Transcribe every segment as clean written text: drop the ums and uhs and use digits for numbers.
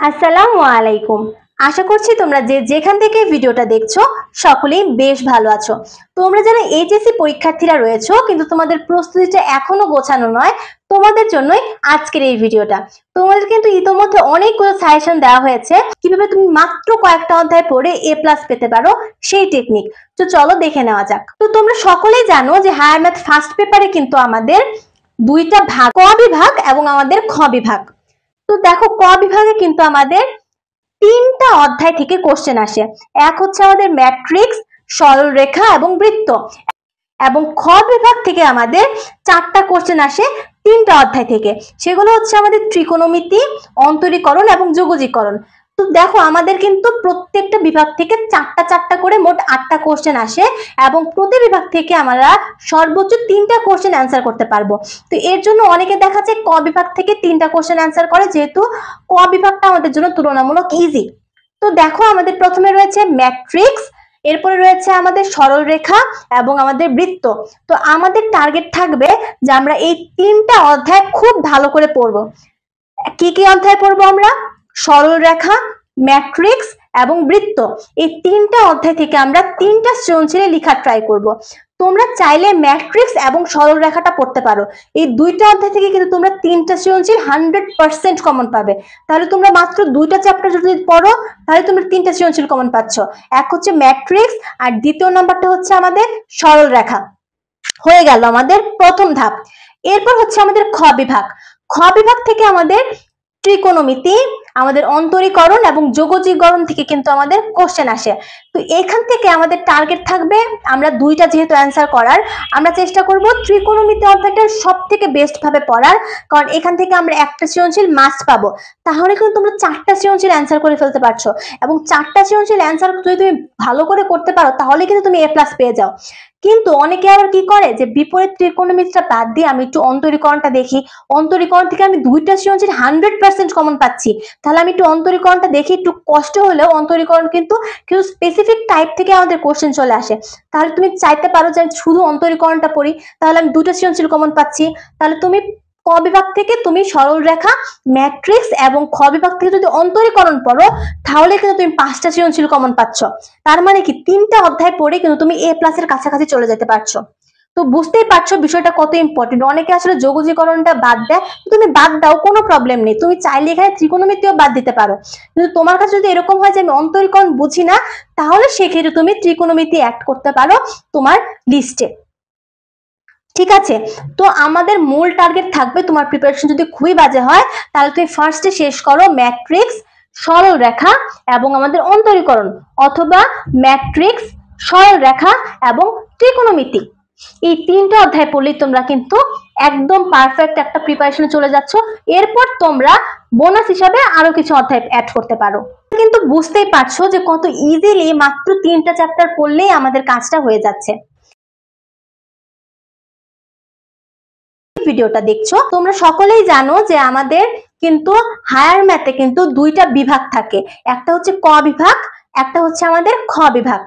আসসালামু আলাইকুম। আশা করছি তোমরা যেখান থেকে ভিডিওটা দেখছো সকলেই বেশ ভালো আছো। তোমরা যারা এইচএসসি পরীক্ষার্থীরা রয়েছো কিন্তু তোমাদের প্রস্তুতিটা এখনো গোছানো নয়, তোমাদের জন্যই আজকের এই ভিডিওটা। তোমাদের কিন্তু ইতোমধ্যে অনেকগুলো সাজেশন দেওয়া হয়েছে কিভাবে তুমি মাত্র কয়েকটা অধ্যায় পড়ে A+ পেতে পারো, সেই টেকনিক। তো চলো দেখে নেওয়া যাক। তো তোমরা সকলেই জানো যে হায়ার ম্যাথ ফার্স্ট পেপারে কিন্তু আমাদের দুইটা ভাগ, ক বিভাগ এবং আমাদের খ বিভাগ। তো দেখো, ক বিভাগে কিন্তু আমাদের তিনটা অধ্যায় থেকে কোশ্চেন আসে। এক হচ্ছে আমাদের ম্যাট্রিক্স, সরলরেখা এবং বৃত্ত। এবং খ বিভাগ থেকে আমাদের চারটা কোশ্চেন আসে তিনটা অধ্যায় থেকে। সেগুলো হচ্ছে আমাদের ত্রিকোণমিতি, অন্তরীকরণ এবং যোগজীকরণ। তো দেখো, আমাদের কিন্তু প্রত্যেকটা বিভাগ থেকে চারটা করে মোট 8টা কোশ্চেন আসে এবং প্রতি বিভাগ থেকে আমরা সর্বোচ্চ 3টা কোশ্চেন অ্যান্সার করতে পারবো। তো এর জন্য অনেকে দেখা যায় ক বিভাগ থেকে 3টা কোশ্চেন অ্যান্সার করে, যেহেতু ক বিভাগটা আমাদের জন্য তুলনামূলক ইজি। তো দেখো, আমাদের প্রথমে রয়েছে ম্যাট্রিক্স, এরপরে রয়েছে আমাদের সরলরেখা এবং আমাদের বৃত্ত। তো আমাদের টার্গেট থাকবে যে আমরা এই 3টা অধ্যায় খুব ভালো করে পড়বো। কি কি অধ্যায় পড়বো আমরা? সরলরেখা, ম্যাট্রিক্স এবং বৃত্ত। এই 3টা অধ্যায় থেকে আমরা 3টা সৃজনশীলে লেখা ট্রাই করব। তোমরা চাইলে ম্যাট্রিক্স এবং সরলরেখাটা পড়তে পারো। এই দুইটা অধ্যায় থেকে কিন্তু তোমরা 3টা সৃজনশীল 100% কমন পাবে। তাহলে তোমরা মাত্র 2টা চ্যাপ্টার যদি পড়ো তাহলে তোমরা 3টা সৃজনশীল কমন পাচ্ছ। এক হচ্ছে ম্যাট্রিক্স আর দ্বিতীয় নাম্বারটা হচ্ছে আমাদের সরলরেখা। হয়ে গেল আমাদের প্রথম ধাপ। এরপর হচ্ছে আমাদের খ বিভাগ। খ বিভাগ থেকে আমাদের ত্রিকোণমিতি, আমাদের অন্তরীকরণ এবং যোগজীকরণ থেকে কিন্তু আমাদের কোশ্চেন আসে। তো এখান থেকে আমাদের টার্গেট থাকবে, আমরা দুইটা যেহেতু অ্যান্সার করার, আমরা চেষ্টা করব ত্রিকোণমিতি অধ্যায়টা সব থেকে বেস্ট ভাবে পড়ার, কারণ এখান থেকে আমরা একটা সৃজনশীল মাস্ট পাবো। তাহলে কিন্তু তোমরা 4টা সৃজনশীল অ্যান্সার করে ফেলতে পারছো এবং 4টা সৃজনশীল অ্যান্সার যদি তুমি ভালো করে করতে পারো তাহলে কিন্তু তুমি A+ পেয়ে যাও। কিন্তু অনেকে আবার কি করে যে বিপরীত ত্রিকোণমিতিটা বাদ দিয়ে আমি একটু অন্তরীকরণটা দেখি, অন্তরীকরণ থেকে আমি 2টা সৃজনশীল 100% কমন পাচ্ছি, তাহলে আমি একটু অন্তরীকরণটা দেখি। একটু কষ্ট হলেও অন্তরীকরণ কিন্তু কিছু স্পেসিফিক টাইপ থেকে আমাদের কোশ্চেন চলে আসে। তাহলে তুমি চাইতে পারো যে শুধু অন্তরীকরণটা পড়ি, তাহলে আমি 2টা সৃজনশীল কমন পাচ্ছি। তাহলে তুমি ক বিভাগ থেকে তুমি সরলরেখা, ম্যাট্রিক্স এবং খ বিভাগ থেকে যদি অন্তরীকরণ পড়ো তাহলে কিন্তু তুমি 5টা সৃজনশীল কমন পাচ্ছ। তার মানে কি 3টা অধ্যায় পড়ে কিন্তু তুমি A+ এর কাছাকাছি চলে যেতে পারছো। তো বুঝতেই পারছো বিষয়টা কত ইম্পর্টেন্ট। অনেকে আসলে যোগজীকরণটা বাদ দেয়, তুমি বাদ দাও, কোনো প্রবলেম নেই। তুমি চাইলে এখানে ত্রিকোণমিতিও বাদ দিতে পারো, কিন্তু তোমার কাছে যদি এরকম হয় যে আমি অন্তরীকরণ বুঝি না, তাহলে সেক্ষেত্রে তুমি ত্রিকোণমিতি অ্যাড করতে পারো তোমার লিস্টে। ঠিক আছে? তো আমাদের মূল টার্গেট থাকবে, তোমার প্রিপারেশন যদি খুবই বাজে হয় তাহলে তুমি ফার্স্টে শেষ করো ম্যাট্রিক্স, সরলরেখা এবং আমাদের অন্তরীকরণ, অথবা ম্যাট্রিক্স, সরলরেখা এবং ত্রিকোণমিতি। এই 3টা অধ্যায় পড়লেই তোমরা কিন্তু একদম পারফেক্ট একটা প্রিপারেশনে চলে যাচ্ছ। এরপর তোমরা বোনাস হিসাবে আরো কিছু অধ্যায় অ্যাড করতে পারো। কিন্তু বুঝতেই পারছো যে কত ইজিলি মাত্র 3টা চ্যাপ্টার পড়লেই আমাদের কাজটা হয়ে যাচ্ছে। ভিডিওটা দেখছো তোমরা সকলেই জানো যে আমাদের কিন্তু হায়ার ম্যাথে কিন্তু 2টা বিভাগ থাকে, একটা হচ্ছে ক বিভাগ, একটা হচ্ছে আমাদের খ বিভাগ।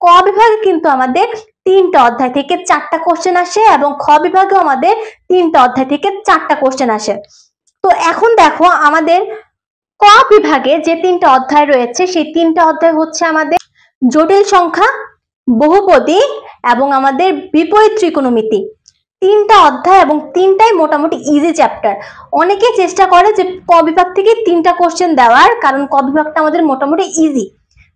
ক বিভাগে কিন্তু আমাদের 3টা অধ্যায় থেকে 4টা কোশ্চেন আসে এবং খ বিভাগেও আমাদের 3টা অধ্যায় থেকে 4টা কোশ্চেন আসে। তো এখন দেখো, আমাদের ক বিভাগে যে 3টা অধ্যায় রয়েছে সেই 3টা অধ্যায় হচ্ছে আমাদের জটিল সংখ্যা, বহুপদী এবং আমাদের বিপরীত ত্রিকোণমিতি। 3টা অধ্যায় এবং 3টাই মোটামুটি ইজি চ্যাপ্টার। অনেকেই চেষ্টা করে যে ক বিভাগ থেকে 3টা কোশ্চেন দেওয়ার, কারণ ক বিভাগটা আমাদের মোটামুটি ইজি।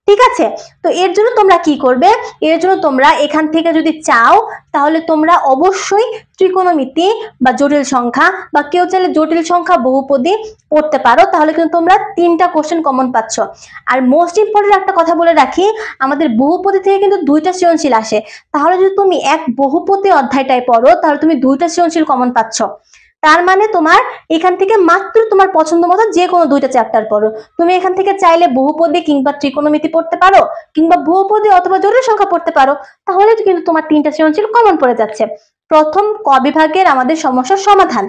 ঠিক আছে? তো এর জন্য তোমরা কি করবে, এর জন্য তোমরা এখান থেকে যদি চাও তাহলে তোমরা অবশ্যই ত্রিকোণমিতি বা জটিল সংখ্যা, বা কেউ চাইলে জটিল সংখ্যা, বহুপদী পড়তে পারো, তাহলে কিন্তু তোমরা 3টা কোশ্চেন কমন পাচ্ছ। আর মোস্ট ইম্পর্টেন্ট একটা কথা বলে রাখি, আমাদের বহুপদী থেকে কিন্তু 2টা সৃজনশীল আসে। তাহলে যদি তুমি এক বহুপদী অধ্যায়টাই পড়ো তাহলে তুমি 2টা সৃজনশীল কমন পাচ্ছ। তার মানে তোমার এখান থেকে মাত্র তোমার পছন্দ মতো যে কোনো 2টা চ্যাপ্টার পড়ো। তুমি এখান থেকে চাইলে বহুপদী কিংবা ত্রিকোণমিতি পড়তে পারো, কিংবা বহুপদী অথবা জটিল সংখ্যা পড়তে পারো, তাহলে কিন্তু তোমার 3টা সৃজনশীল কমন পড়ে যাচ্ছে। প্রথম ক বিভাগের আমাদের সমস্যার সমাধান।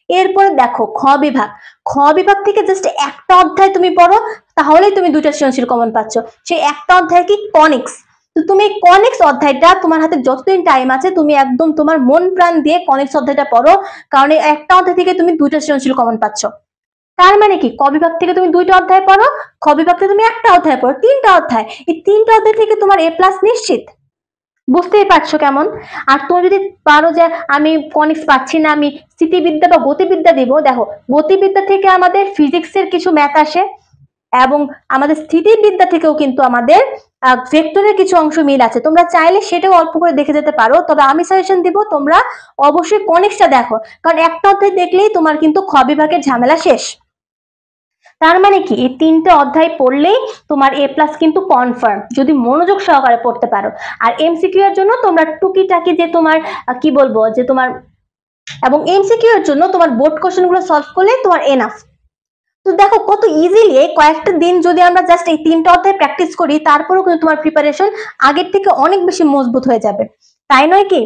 এরপরে দেখো খ বিভাগ। খ বিভাগ থেকে জাস্ট একটা অধ্যায় তুমি পড়ো, তাহলেই তুমি 2টা সৃজনশীল কমন পাচ্ছ। সেই একটা অধ্যায় কি কনিক্স। তো তুমি কনিক্স অধ্যায়টা তোমার হাতে যতদিন টাইম আছে তুমি একদম তোমার মন প্রাণ দিয়ে কনিক্স অধ্যায়টা পড়ো, কারণ এই একটা অধ্যায় থেকে তুমি 2টা সৃজনশীল কমন পাচ্ছ। তার মানে কি ক বিভাগ থেকে তুমি 2টা অধ্যায় পড়ো, খ বিভাগ থেকে তুমি একটা অধ্যায় পড়ো, 3টা অধ্যায়। এই 3টা অধ্যায় থেকে তোমার A+ নিশ্চিত। বুঝতেই পারছো কেমন? আর তুমি যদি পারো যে আমি কনিক্স পাচ্ছি না, আমি স্থিতিবিদ্যা বা গতিবিদ্যা দিব, দেখো গতিবিদ্যা থেকে আমাদের ফিজিক্সের কিছু ম্যাথ আসে এবং আমাদের স্থিতিবিদ্যা থেকেও কিন্তু আমাদের ভেক্টরের কিছু অংশ মিল আছে। তোমরা চাইলে সেটাও অল্প করে দেখে যেতে পারো, তবে আমি সাজেশন দিব তোমরা অবশ্যই কনিক্সটা দেখো, কারণ একটা অধ্যায় দেখলেই তোমার কিন্তু খ বিভাগের ঝামেলা শেষ। তার মানে কি এই 3টে অধ্যায় পড়লেই তোমার A+ কিন্তু কনফার্ম, যদি মনোযোগ সহকারে পড়তে পারো। আর MCQ এর জন্য তোমরা টুকিটাকি যে তোমার কি বলবো যে তোমার, এবং MCQ এর জন্য তোমার বোর্ড কোশ্চেন গুলো সলভ করলে তোমার এনাফ। তো দেখো কত ইজিলি কয়েকটা দিন যদি আমরা জাস্ট এই 3টা অধ্যায় প্র্যাকটিস করি, তারপরেও কিন্তু তোমার প্রিপারেশন আগের থেকে অনেক বেশি মজবুত হয়ে যাবে, তাই নয় কি?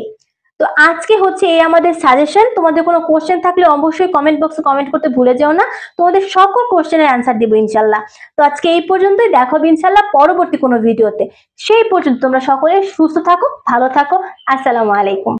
তো আজকে হচ্ছে এই আমাদের সাজেশন। তোমাদের কোনো কোশ্চেন থাকলে অবশ্যই কমেন্ট বক্সে কমেন্ট করতে ভুলে যেও না, তোমাদের সকল কোশ্চেনের অ্যান্সার দিব ইনশাল্লাহ। তো আজকে এই পর্যন্তই, দেখো ইনশাল্লাহ পরবর্তী কোনো ভিডিওতে। সেই পর্যন্ত তোমরা সকলে সুস্থ থাকো, ভালো থাকো। আসসালামু আলাইকুম।